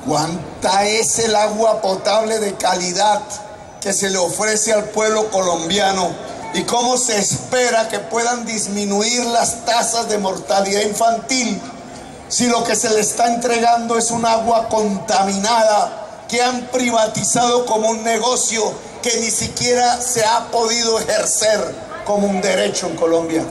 ¿Cuánta es el agua potable de calidad que se le ofrece al pueblo colombiano? ¿Y cómo se espera que puedan disminuir las tasas de mortalidad infantil si lo que se le está entregando es un agua contaminada que han privatizado como un negocio que ni siquiera se ha podido ejercer como un derecho en Colombia?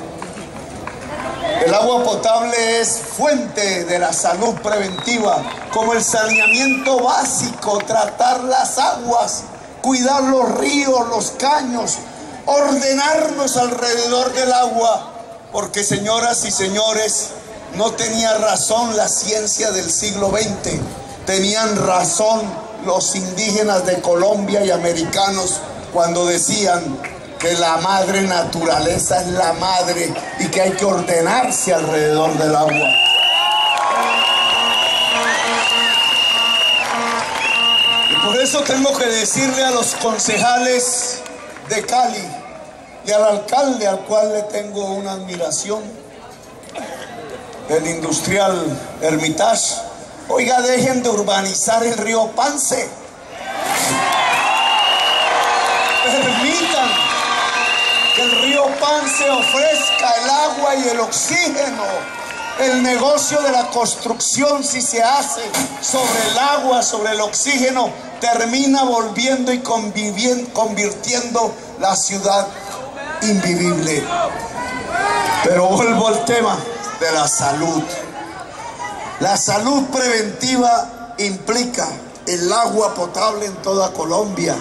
El agua potable es fuente de la salud preventiva, como el saneamiento básico, tratar las aguas, cuidar los ríos, los caños, ordenarnos alrededor del agua, porque, señoras y señores, no tenía razón la ciencia del siglo XX, tenían razón los indígenas de Colombia y americanos cuando decían que la madre naturaleza es la madre y que hay que ordenarse alrededor del agua. Y por eso tengo que decirle a los concejales de Cali y al alcalde, al cual le tengo una admiración, el industrial Hermitage: oiga, dejen de urbanizar el río Pance. Permitan que el río Pance ofrezca el agua y el oxígeno. El negocio de la construcción, si se hace sobre el agua, sobre el oxígeno, termina volviendo y convirtiendo la ciudad invivible. Pero vuelvo al tema de la salud. La salud preventiva implica el agua potable en toda Colombia.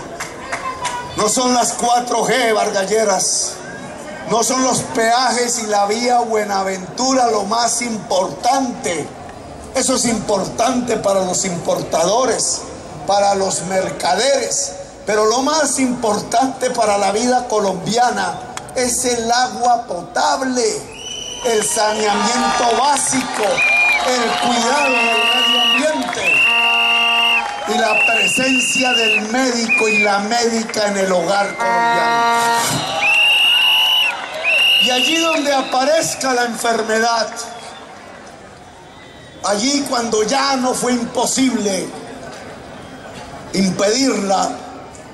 No son las 4G bargalleras, no son los peajes y la vía Buenaventura lo más importante. Eso es importante para los importadores, para los mercaderes, pero lo más importante para la vida colombiana es el agua potable, el saneamiento básico, el cuidado del medio ambiente y la presencia del médico y la médica en el hogar colombiano. Y allí donde aparezca la enfermedad, allí cuando ya no fue imposible impedirla,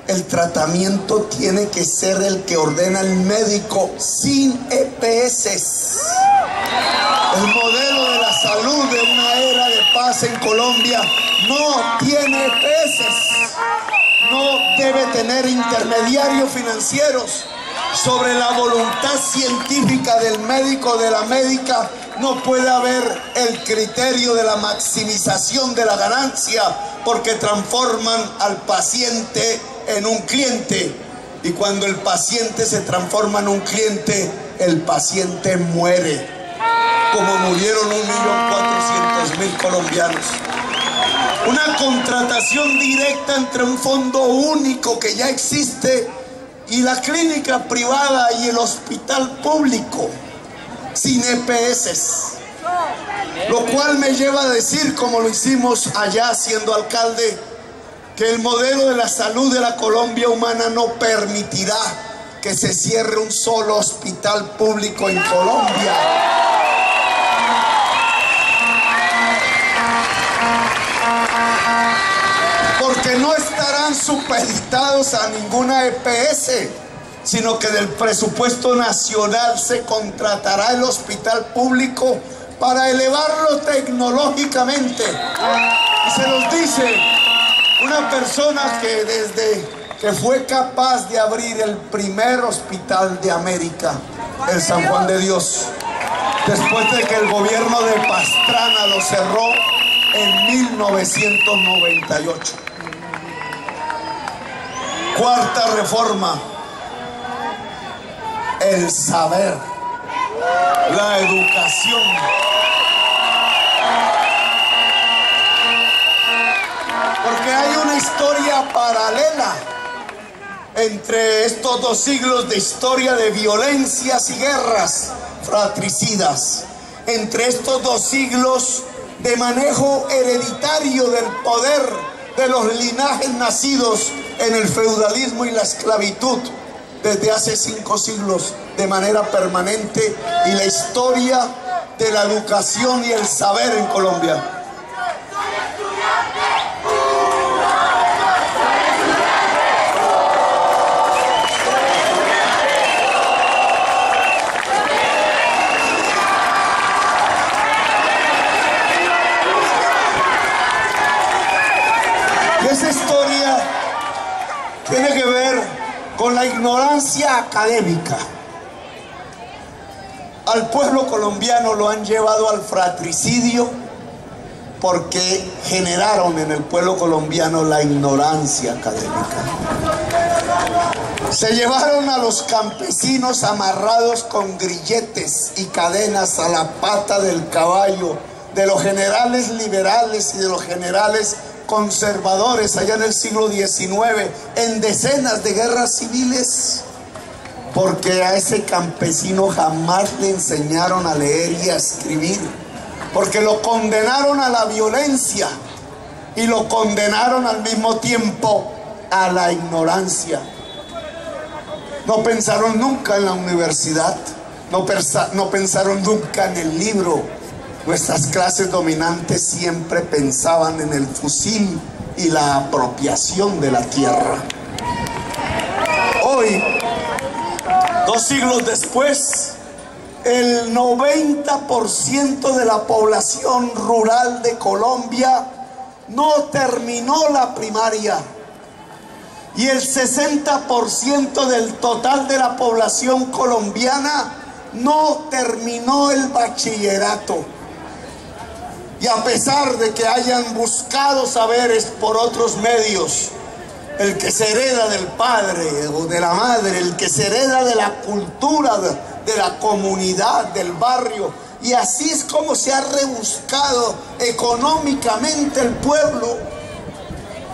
el tratamiento tiene que ser el que ordena el médico sin EPS. El modelo de la salud de una era de paz en Colombia no tiene EPS, no debe tener intermediarios financieros. Sobre la voluntad científica del médico o de la médica no puede haber el criterio de la maximización de la ganancia, porque transforman al paciente en un cliente, y cuando el paciente se transforma en un cliente, el paciente muere, como murieron 1.400.000 colombianos. Una contratación directa entre un fondo único que ya existe y la clínica privada y el hospital público sin EPS, lo cual me lleva a decir, como lo hicimos allá siendo alcalde, que el modelo de la salud de la Colombia humana no permitirá que se cierre un solo hospital público en Colombia. Porque no estarán supeditados a ninguna EPS, sino que del presupuesto nacional se contratará el hospital público para elevarlo tecnológicamente. Y se los dice una persona que desde que fue capaz de abrir el primer hospital de América, el San Juan de Dios, después de que el gobierno de Pastrana lo cerró en 1998. Cuarta reforma: el saber, la educación. Porque hay una historia paralela entre estos dos siglos de historia de violencias y guerras fratricidas, entre estos dos siglos de manejo hereditario del poder de los linajes nacidos en el feudalismo y la esclavitud desde hace 5 siglos de manera permanente, y la historia de la educación y el saber en Colombia. tiene que ver con la ignorancia académica. Al pueblo colombiano lo han llevado al fratricidio porque generaron en el pueblo colombiano la ignorancia académica. Se llevaron a los campesinos amarrados con grilletes y cadenas a la pata del caballo de los generales liberales y de los generales conservadores allá en el siglo XIX, en decenas de guerras civiles, porque a ese campesino jamás le enseñaron a leer y a escribir, porque lo condenaron a la violencia y lo condenaron al mismo tiempo a la ignorancia. No pensaron nunca en la universidad, no pensaron nunca en el libro. Nuestras clases dominantes siempre pensaban en el fusil y la apropiación de la tierra. Hoy, 2 siglos después, el 90% de la población rural de Colombia no terminó la primaria. Y el 60% del total de la población colombiana no terminó el bachillerato. Y a pesar de que hayan buscado saberes por otros medios, el que se hereda del padre o de la madre, el que se hereda de la cultura, de la comunidad, del barrio, y así es como se ha rebuscado económicamente el pueblo.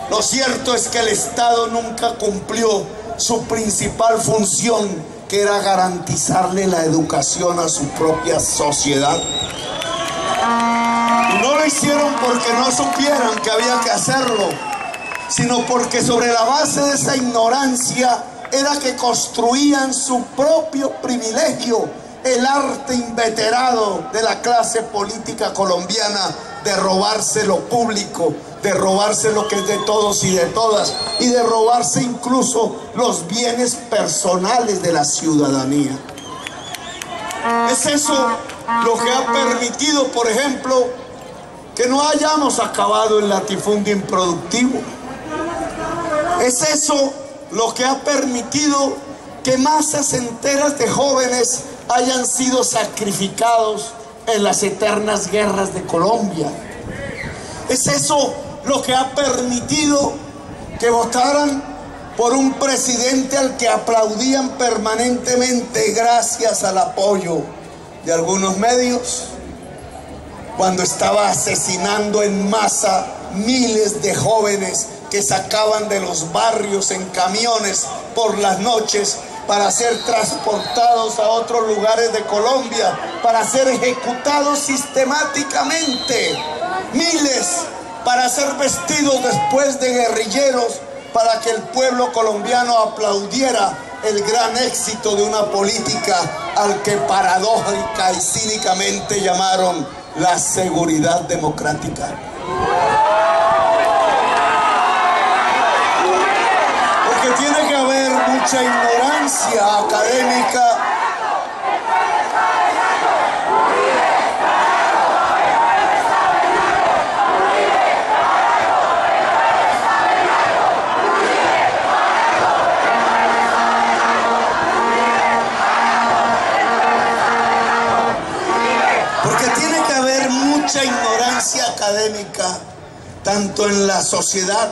Lo cierto es que el Estado nunca cumplió su principal función, que era garantizarle la educación a su propia sociedad. Y no lo hicieron porque no supieran que había que hacerlo, sino porque sobre la base de esa ignorancia era que construían su propio privilegio, el arte inveterado de la clase política colombiana de robarse lo público, de robarse lo que es de todos y de todas, y de robarse incluso los bienes personales de la ciudadanía. Es eso lo que ha permitido, por ejemplo, que no hayamos acabado el latifundio improductivo. Es eso lo que ha permitido que masas enteras de jóvenes hayan sido sacrificados en las eternas guerras de Colombia. Es eso lo que ha permitido que votaran por un presidente al que aplaudían permanentemente gracias al apoyo de algunos medios, cuando estaba asesinando en masa miles de jóvenes que sacaban de los barrios en camiones por las noches para ser transportados a otros lugares de Colombia, para ser ejecutados sistemáticamente. Miles para ser vestidos después de guerrilleros, para que el pueblo colombiano aplaudiera el gran éxito de una política al que paradójica y cínicamente llamaron la seguridad democrática. Porque tiene que haber mucha ignorancia académica académica, tanto en la sociedad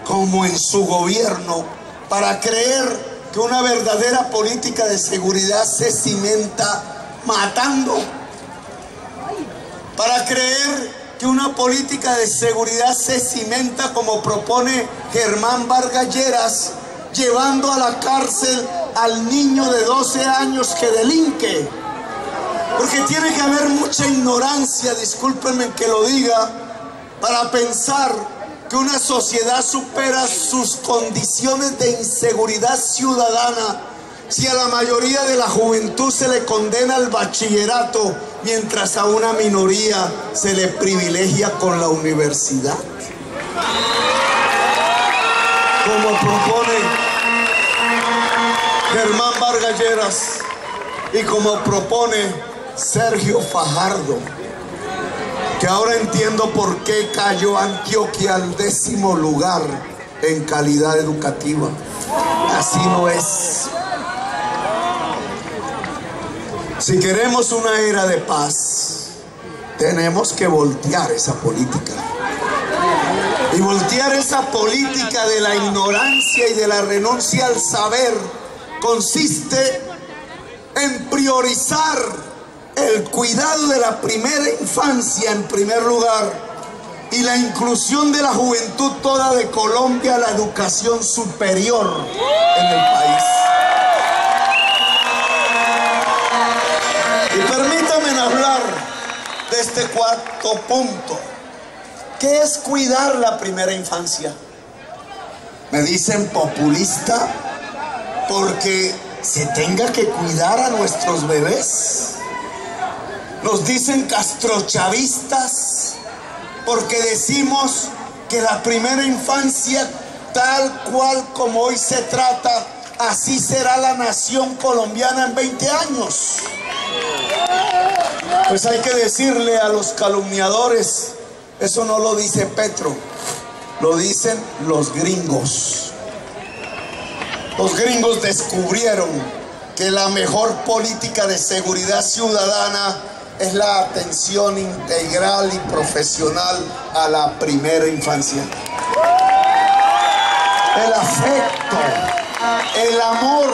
como en su gobierno, para creer que una verdadera política de seguridad se cimenta matando, para creer que una política de seguridad se cimenta como propone Germán Vargas Lleras, llevando a la cárcel al niño de 12 años que delinque. Porque tiene que haber mucha ignorancia, discúlpenme que lo diga, para pensar que una sociedad supera sus condiciones de inseguridad ciudadana si a la mayoría de la juventud se le condena al bachillerato, mientras a una minoría se le privilegia con la universidad. Como propone Germán Vargas Lleras y como propone Sergio Fajardo, que ahora entiendo por qué cayó Antioquia al 10º lugar en calidad educativa. Así no es. Si queremos una era de paz, tenemos que voltear esa política. Y voltear esa política de la ignorancia y de la renuncia al saber consiste en priorizar el cuidado de la primera infancia en primer lugar y la inclusión de la juventud toda de Colombia a la educación superior en el país. Y permítanme hablar de este cuarto punto. ¿Qué es cuidar la primera infancia? Me dicen populista porque se tenga que cuidar a nuestros bebés. Nos dicen castrochavistas porque decimos que la primera infancia, tal cual como hoy se trata, así será la nación colombiana en 20 años. Pues hay que decirle a los calumniadores, eso no lo dice Petro, lo dicen los gringos. Los gringos descubrieron que la mejor política de seguridad ciudadana es la atención integral y profesional a la primera infancia. El afecto, el amor,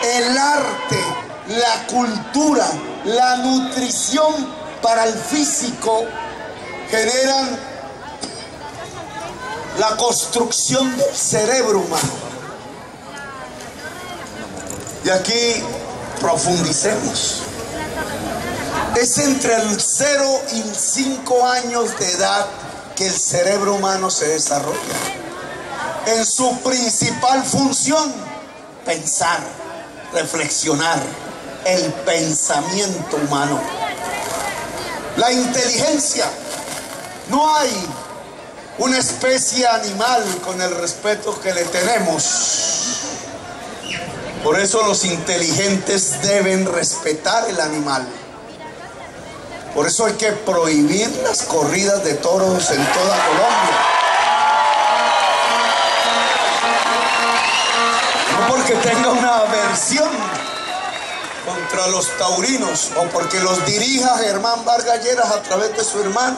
el arte, la cultura, la nutrición para el físico generan la construcción del cerebro humano. Y aquí profundicemos. Es entre el 0 y 5 años de edad que el cerebro humano se desarrolla. En su principal función, pensar, reflexionar, el pensamiento humano. La inteligencia. No hay una especie animal con el respeto que le tenemos. Por eso los inteligentes deben respetar el animal. Por eso hay que prohibir las corridas de toros en toda Colombia. No porque tenga una aversión contra los taurinos o porque los dirija Germán Vargas Lleras a través de su hermano,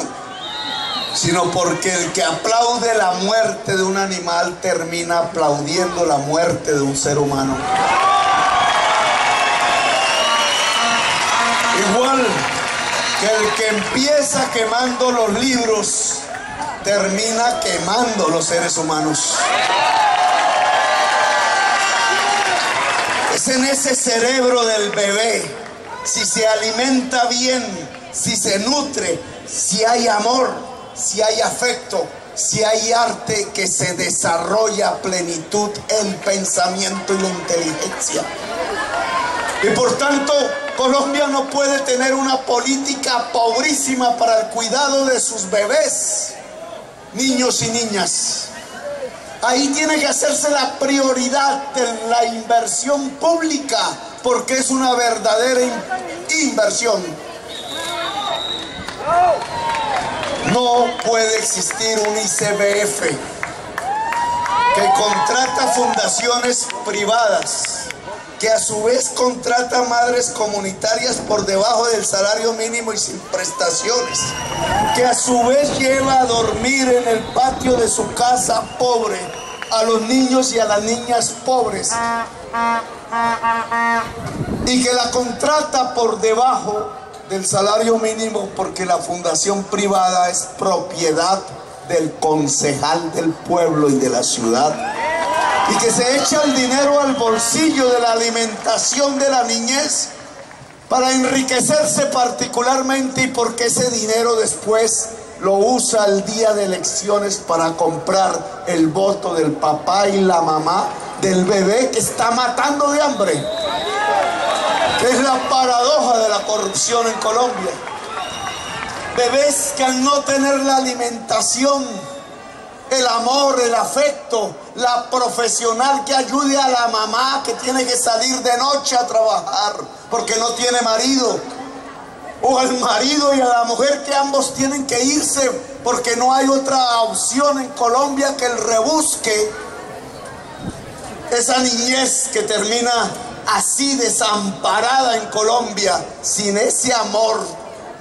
sino porque el que aplaude la muerte de un animal termina aplaudiendo la muerte de un ser humano. Igual que el que empieza quemando los libros termina quemando los seres humanos. Es en ese cerebro del bebé, si se alimenta bien, si se nutre, si hay amor, si hay afecto, si hay arte, que se desarrolla a plenitud el pensamiento y la inteligencia. Y por tanto, Colombia no puede tener una política pobrísima para el cuidado de sus bebés, niños y niñas. Ahí tiene que hacerse la prioridad de la inversión pública, porque es una verdadera inversión. No puede existir un ICBF que contrata fundaciones privadas, que a su vez contrata madres comunitarias por debajo del salario mínimo y sin prestaciones, que a su vez lleva a dormir en el patio de su casa pobre a los niños y a las niñas pobres, y que la contrata por debajo del salario mínimo porque la fundación privada es propiedad del concejal del pueblo y de la ciudad, y que se echa el dinero al bolsillo de la alimentación de la niñez para enriquecerse particularmente, y porque ese dinero después lo usa el día de elecciones para comprar el voto del papá y la mamá del bebé que está matando de hambre. Es la paradoja de la corrupción en Colombia. Bebés que al no tener la alimentación, el amor, el afecto, la profesional que ayude a la mamá que tiene que salir de noche a trabajar porque no tiene marido, o al marido y a la mujer que ambos tienen que irse porque no hay otra opción en Colombia que el rebusque, Esa niñez que termina así desamparada en Colombia, sin ese amor,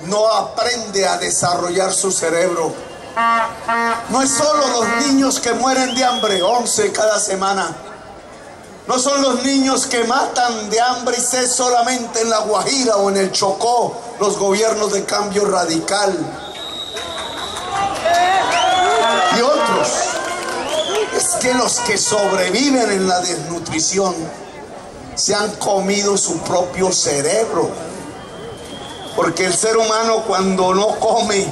no aprende a desarrollar su cerebro. No es solo los niños que mueren de hambre, 11 cada semana. No son los niños que matan de hambre y sed solamente en La Guajira o en el Chocó, los gobiernos de cambio radical. Y otros, es que los que sobreviven en la desnutrición se han comido su propio cerebro. Porque el ser humano, cuando no come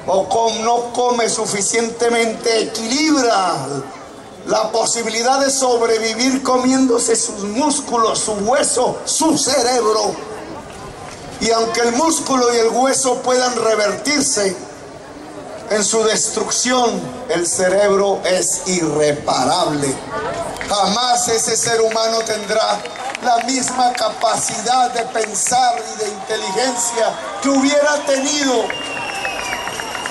o no come suficientemente, equilibra la posibilidad de sobrevivir comiéndose sus músculos, su hueso, su cerebro. Y aunque el músculo y el hueso puedan revertirse en su destrucción, el cerebro es irreparable. Jamás ese ser humano tendrá la misma capacidad de pensar y de inteligencia que hubiera tenido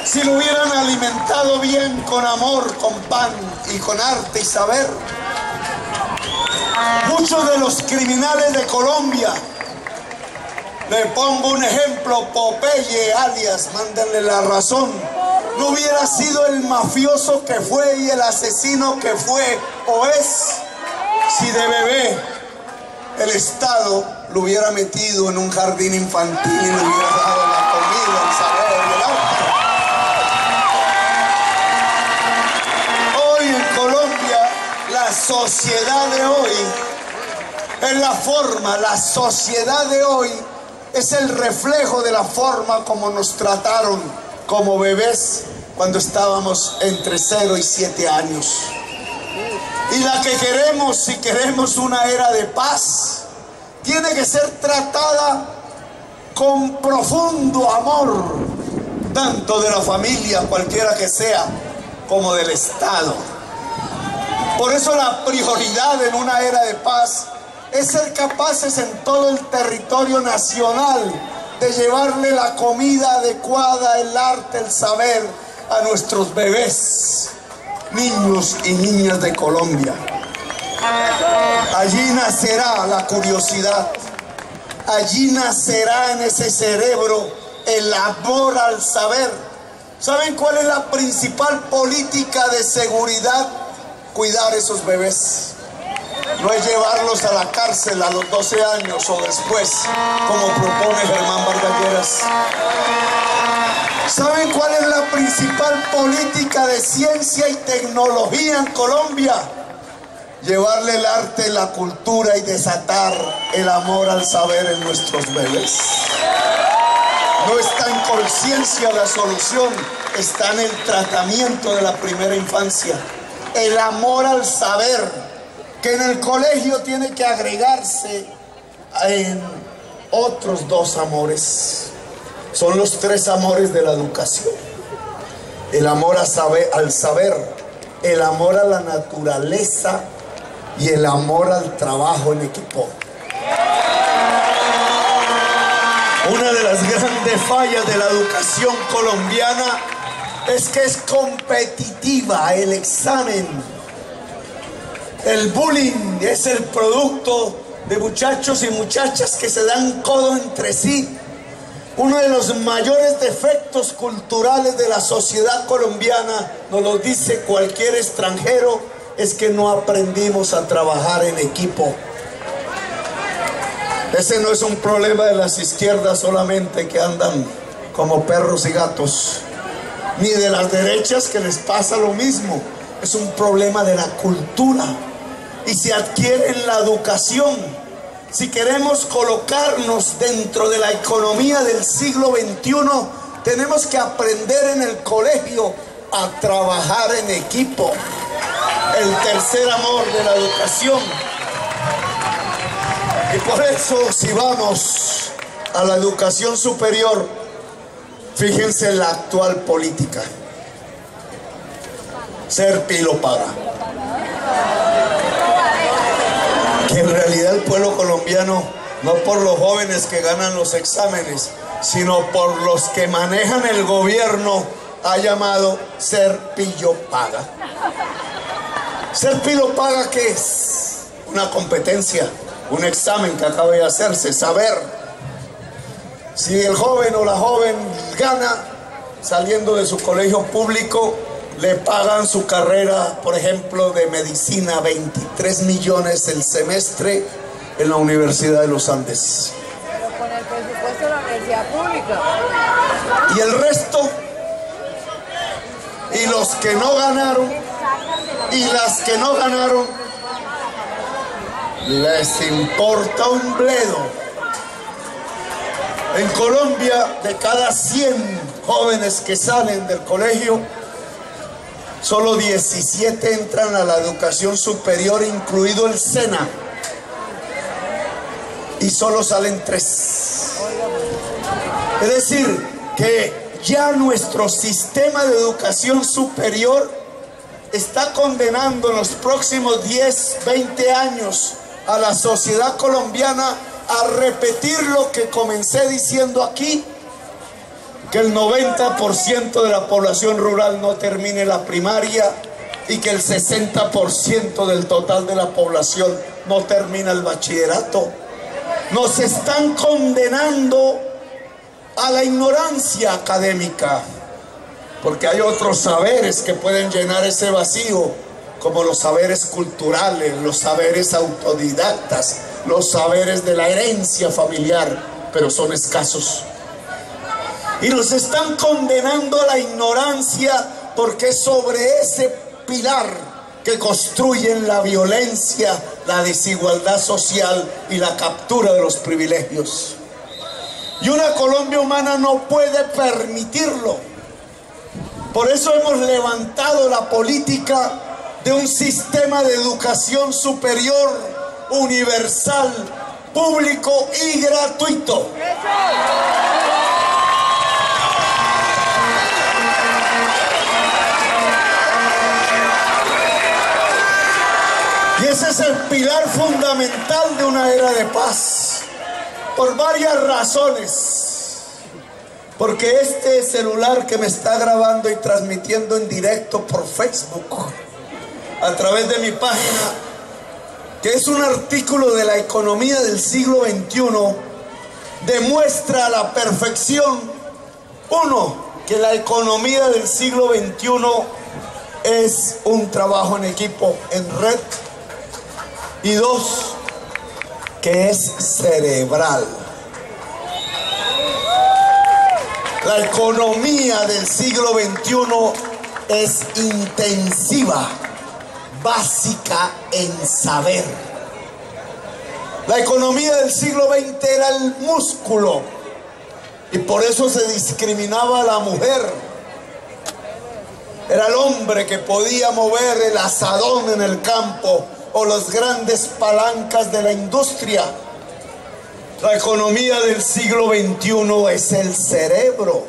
si lo hubieran alimentado bien con amor, con pan y con arte y saber. Muchos de los criminales de Colombia, le pongo un ejemplo, Popeye alias, mándenle la razón, no hubiera sido el mafioso que fue y el asesino que fue o es, si de bebé el Estado lo hubiera metido en un jardín infantil y le hubiera dado la comida, el saber y el arte. Hoy en Colombia, la sociedad de hoy es la sociedad de hoy es el reflejo de la forma como nos trataron como bebés cuando estábamos entre 0 y 7 años. Y la que queremos, si queremos una era de paz, tiene que ser tratada con profundo amor, tanto de la familia, cualquiera que sea, como del Estado. Por eso la prioridad en una era de paz es ser capaces en todo el territorio nacional de llevarle la comida adecuada, el arte, el saber a nuestros bebés, niños y niñas de Colombia. Allí nacerá la curiosidad, allí nacerá en ese cerebro el amor al saber. ¿Saben cuál es la principal política de seguridad? Cuidar esos bebés. No es llevarlos a la cárcel a los 12 años o después, como propone Germán Vargas Lleras. ¿Saben cuál es la principal política de ciencia y tecnología en Colombia? Llevarle el arte, la cultura y desatar el amor al saber en nuestros bebés. No está en conciencia la solución, está en el tratamiento de la primera infancia. El amor al saber, que en el colegio tiene que agregarse en otros 2 amores. Son los 3 amores de la educación: el amor al saber, el amor a la naturaleza y el amor al trabajo en equipo. Una de las grandes fallas de la educación colombiana es que es competitiva el examen. El bullying es el producto de muchachos y muchachas que se dan codo entre sí. Uno de los mayores defectos culturales de la sociedad colombiana, nos lo dice cualquier extranjero, es que no aprendimos a trabajar en equipo. Ese no es un problema de las izquierdas solamente, que andan como perros y gatos, ni de las derechas, que les pasa lo mismo. Es un problema de la cultura y se adquiere en la educación. Si queremos colocarnos dentro de la economía del siglo XXI, tenemos que aprender en el colegio a trabajar en equipo. El tercer amor de la educación. Y por eso, si vamos a la educación superior, fíjense en la actual política. Ser pilo paga. Que en realidad el pueblo colombiano, no por los jóvenes que ganan los exámenes, sino por los que manejan el gobierno, ha llamado ser pillo paga. Ser pilo paga, ¿qué es? Una competencia, un examen que acaba de hacerse, saber si el joven o la joven gana saliendo de su colegio público. Le pagan su carrera, por ejemplo, de medicina, 23 millones el semestre en la Universidad de los Andes. Pero con el presupuesto de la universidad pública. Y el resto, y los que no ganaron, y las que no ganaron, les importa un bledo. En Colombia, de cada 100 jóvenes que salen del colegio, solo 17 entran a la educación superior, incluido el SENA, y solo salen 3. Es decir, que ya nuestro sistema de educación superior está condenando en los próximos 10, 20 años a la sociedad colombiana a repetir lo que comencé diciendo aquí, que el 90% de la población rural no termine la primaria y que el 60% del total de la población no termina el bachillerato. Nos están condenando a la ignorancia académica, porque hay otros saberes que pueden llenar ese vacío, como los saberes culturales, los saberes autodidactas, los saberes de la herencia familiar, pero son escasos. Y nos están condenando a la ignorancia, porque sobre ese pilar que construyen la violencia, la desigualdad social y la captura de los privilegios. Y una Colombia humana no puede permitirlo. Por eso hemos levantado la política de un sistema de educación superior, universal, público y gratuito. Y ese es el pilar fundamental de una era de paz, por varias razones. Porque este celular que me está grabando y transmitiendo en directo por Facebook, a través de mi página, que es un artículo de la economía del siglo XXI, demuestra a la perfección, uno, que la economía del siglo XXI es un trabajo en equipo, en red, y dos, que es cerebral. La economía del siglo XXI es intensiva, básica en saber. La economía del siglo XX era el músculo, y por eso se discriminaba a la mujer. Era el hombre que podía mover el asadón en el campo o las grandes palancas de la industria. La economía del siglo XXI es el cerebro.